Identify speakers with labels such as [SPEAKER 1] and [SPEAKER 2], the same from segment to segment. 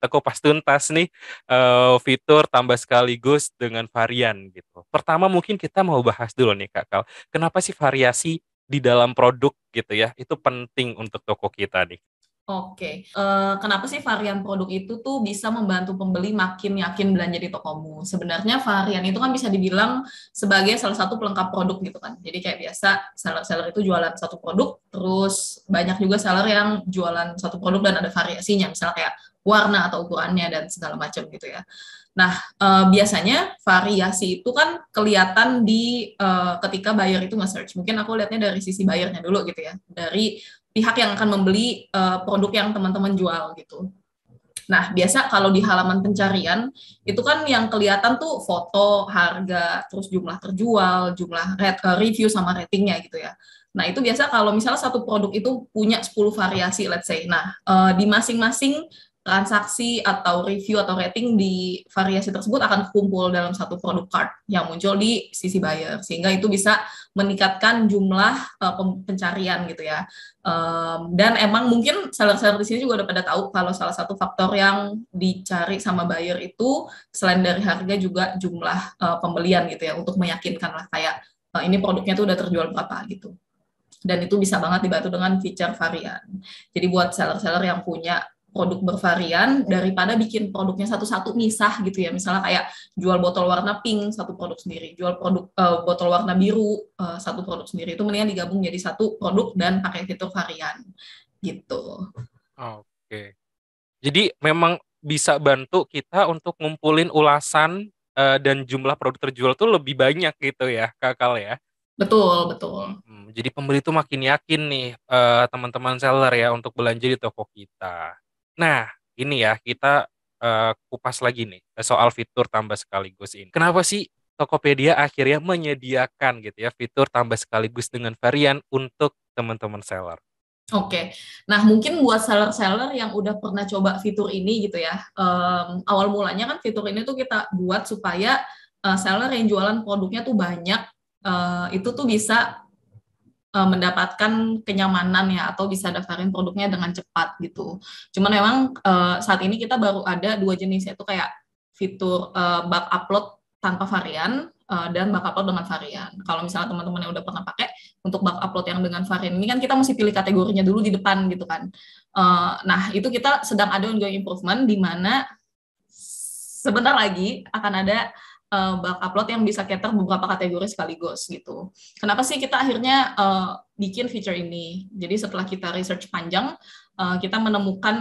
[SPEAKER 1] kita kupas tuntas nih fitur tambah sekaligus dengan varian gitu. Pertama mungkin kita mau bahas dulu nih Kak Kal, kenapa sih variasi di dalam produk gitu ya, itu penting untuk toko kita nih.
[SPEAKER 2] Oke, kenapa sih varian produk itu tuh bisa membantu pembeli makin yakin belanja di tokomu? Sebenarnya varian itu kan bisa dibilang sebagai salah satu pelengkap produk gitu kan. Jadi kayak biasa seller-seller itu jualan satu produk, terus banyak juga seller yang jualan satu produk dan ada variasinya, misalnya kayak warna atau ukurannya dan segala macam gitu ya. Nah, biasanya variasi itu kan kelihatan di ketika buyer itu nge-search. Mungkin aku lihatnya dari sisi buyernya dulu gitu ya, dari pihak yang akan membeli produk yang teman-teman jual gitu. Nah, biasa kalau di halaman pencarian itu kan yang kelihatan tuh foto, harga, terus jumlah terjual, jumlah review sama ratingnya gitu ya. Nah, itu biasa kalau misalnya satu produk itu punya 10 variasi, let's say. Nah, di masing-masing transaksi atau review atau rating di variasi tersebut akan kumpul dalam satu produk card yang muncul di sisi buyer. Sehingga itu bisa meningkatkan jumlah pencarian gitu ya. Dan emang mungkin seller-seller di sini juga udah pada tahu kalau salah satu faktor yang dicari sama buyer itu selain dari harga juga jumlah pembelian gitu ya, untuk meyakinkan lah kayak ini produknya tuh udah terjual berapa gitu. Dan itu bisa banget dibantu dengan feature varian. Jadi buat seller-seller yang punya produk bervarian, daripada bikin produknya satu-satu misah gitu ya, misalnya kayak jual botol warna pink satu produk sendiri, jual produk botol warna biru satu produk sendiri, itu mendingan digabung jadi satu produk dan pakai fitur varian gitu.
[SPEAKER 1] Oke. Jadi memang bisa bantu kita untuk ngumpulin ulasan dan jumlah produk terjual tuh lebih banyak gitu ya, Kak Kal ya.
[SPEAKER 2] Betul, betul.
[SPEAKER 1] Jadi pembeli tuh makin yakin nih teman-teman seller ya untuk belanja di toko kita. Nah, ini ya kita kupas lagi nih soal fitur tambah sekaligus ini. Kenapa sih Tokopedia akhirnya menyediakan gitu ya fitur tambah sekaligus dengan varian untuk teman-teman seller?
[SPEAKER 2] Oke, nah mungkin buat seller-seller yang udah pernah coba fitur ini gitu ya, awal mulanya kan fitur ini tuh kita buat supaya seller yang jualan produknya tuh banyak, itu tuh bisa mendapatkan kenyamanan ya, atau bisa daftarin produknya dengan cepat gitu. Cuman memang saat ini kita baru ada dua jenis, yaitu kayak fitur bug upload tanpa varian dan bug upload dengan varian. Kalau misalnya teman-teman yang udah pernah pakai untuk bug upload yang dengan varian ini kan kita mesti pilih kategorinya dulu di depan gitu kan. Nah itu kita sedang ada ongoing improvement di mana sebentar lagi akan ada bug upload yang bisa cater beberapa kategori sekaligus gitu. Kenapa sih kita akhirnya bikin feature ini? Jadi setelah kita research panjang, kita menemukan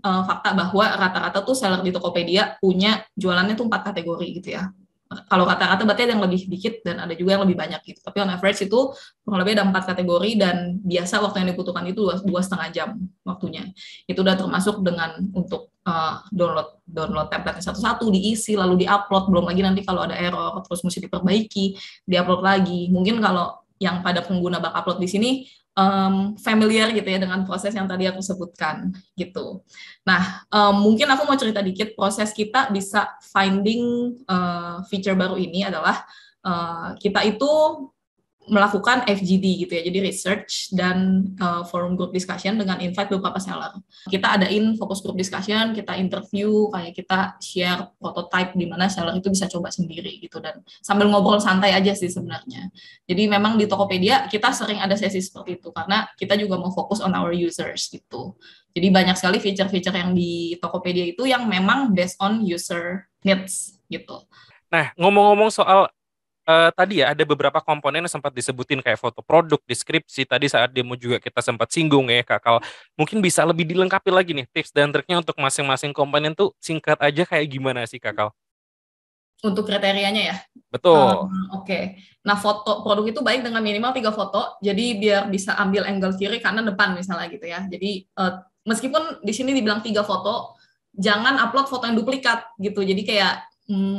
[SPEAKER 2] fakta bahwa rata-rata tuh seller di Tokopedia punya jualannya tuh 4 kategori gitu ya. Kalau rata-rata berarti ada yang lebih dikit dan ada juga yang lebih banyak gitu. Tapi on average itu kurang lebih ada 4 kategori dan biasa waktu yang dibutuhkan itu 2,5 jam waktunya. Itu udah termasuk dengan untuk download template satu-satu, diisi, lalu diupload, belum lagi nanti kalau ada error, terus mesti diperbaiki, diupload lagi. Mungkin kalau yang pada pengguna bak upload di sini familiar gitu ya dengan proses yang tadi aku sebutkan gitu. Nah, mungkin aku mau cerita dikit proses kita bisa finding feature baru ini adalah kita itu melakukan FGD gitu ya, jadi research dan forum group discussion dengan invite beberapa seller. Kita adain fokus group discussion, kita interview, kayak kita share prototype di mana seller itu bisa coba sendiri gitu, dan sambil ngobrol santai aja sih sebenarnya. Jadi memang di Tokopedia kita sering ada sesi seperti itu karena kita juga mau fokus on our users gitu. Jadi banyak sekali feature-feature yang di Tokopedia itu yang memang based on user needs gitu.
[SPEAKER 1] Nah, ngomong-ngomong soal tadi ya ada beberapa komponen yang sempat disebutin kayak foto produk, deskripsi, tadi saat demo juga kita sempat singgung ya Kak Kal. Mungkin bisa lebih dilengkapi lagi nih tips dan triknya untuk masing-masing komponen tuh singkat aja kayak gimana sih Kak Kal?
[SPEAKER 2] Untuk kriterianya ya.
[SPEAKER 1] Betul.
[SPEAKER 2] Oke. Nah, foto produk itu baik dengan minimal 3 foto. Jadi biar bisa ambil angle kiri, kanan, depan misalnya gitu ya. Jadi meskipun di sini dibilang 3 foto, jangan upload foto yang duplikat gitu. Jadi kayak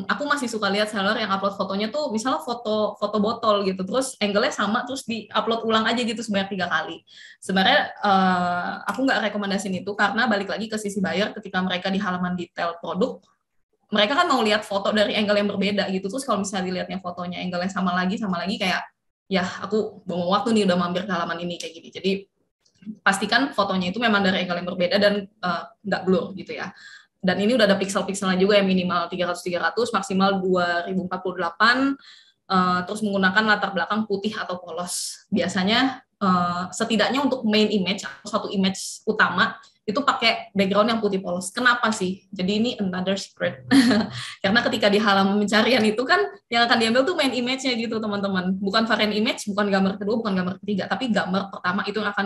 [SPEAKER 2] aku masih suka lihat seller yang upload fotonya tuh misalnya foto foto botol gitu, terus angle-nya sama, terus di-upload ulang aja gitu sebanyak 3 kali. Sebenarnya aku nggak rekomendasiin itu karena balik lagi ke sisi buyer, ketika mereka di halaman detail produk, mereka kan mau lihat foto dari angle yang berbeda gitu. Terus kalau misalnya dilihatnya fotonya angle yang sama lagi kayak ya aku buang waktu nih udah mampir ke halaman ini kayak gini. Jadi pastikan fotonya itu memang dari angle yang berbeda dan nggak blur gitu ya. Dan ini udah ada pixel-pixelnya juga ya, minimal 300-300, maksimal 2048, terus menggunakan latar belakang putih atau polos. Biasanya setidaknya untuk main image atau satu image utama itu pakai background yang putih polos. Kenapa sih? Jadi ini another secret. Karena ketika di halaman pencarian itu kan yang akan diambil tuh main image-nya gitu teman-teman. Bukan variant image, bukan gambar kedua, bukan gambar ketiga, tapi gambar pertama itu yang akan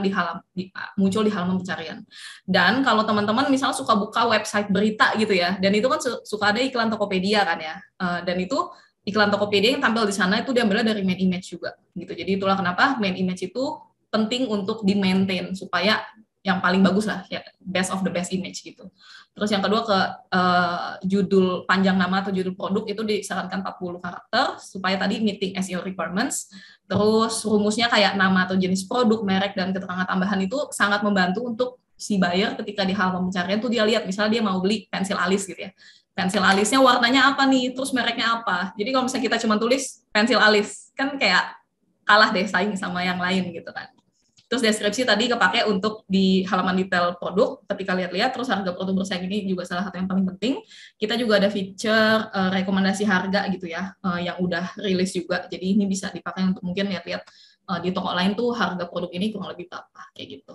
[SPEAKER 2] muncul di halaman pencarian. Dan kalau teman-teman misalnya suka buka website berita gitu ya, dan itu kan suka ada iklan Tokopedia kan ya, dan itu iklan Tokopedia yang tampil di sana itu diambilnya dari main image juga gitu. Jadi itulah kenapa main image itu penting untuk di-maintain supaya yang paling bagus lah, ya, best of the best image gitu. Terus yang kedua ke judul panjang nama atau judul produk itu disarankan 40 karakter supaya tadi meeting SEO requirements. Terus rumusnya kayak nama atau jenis produk, merek, dan keterangan tambahan itu sangat membantu untuk si buyer ketika di halaman pencarian tuh dia lihat, misalnya dia mau beli pensil alis gitu ya. Pensil alisnya warnanya apa nih, terus mereknya apa. Jadi kalau misalnya kita cuma tulis pensil alis, kan kayak kalah deh saing sama yang lain gitu kan. Terus deskripsi tadi kepake untuk di halaman detail produk, ketika lihat-lihat, terus harga produk bersaing ini juga salah satu yang paling penting. Kita juga ada feature rekomendasi harga gitu ya, yang udah rilis juga. Jadi ini bisa dipakai untuk mungkin lihat-lihat di toko lain tuh harga produk ini kurang lebih berapa, kayak gitu.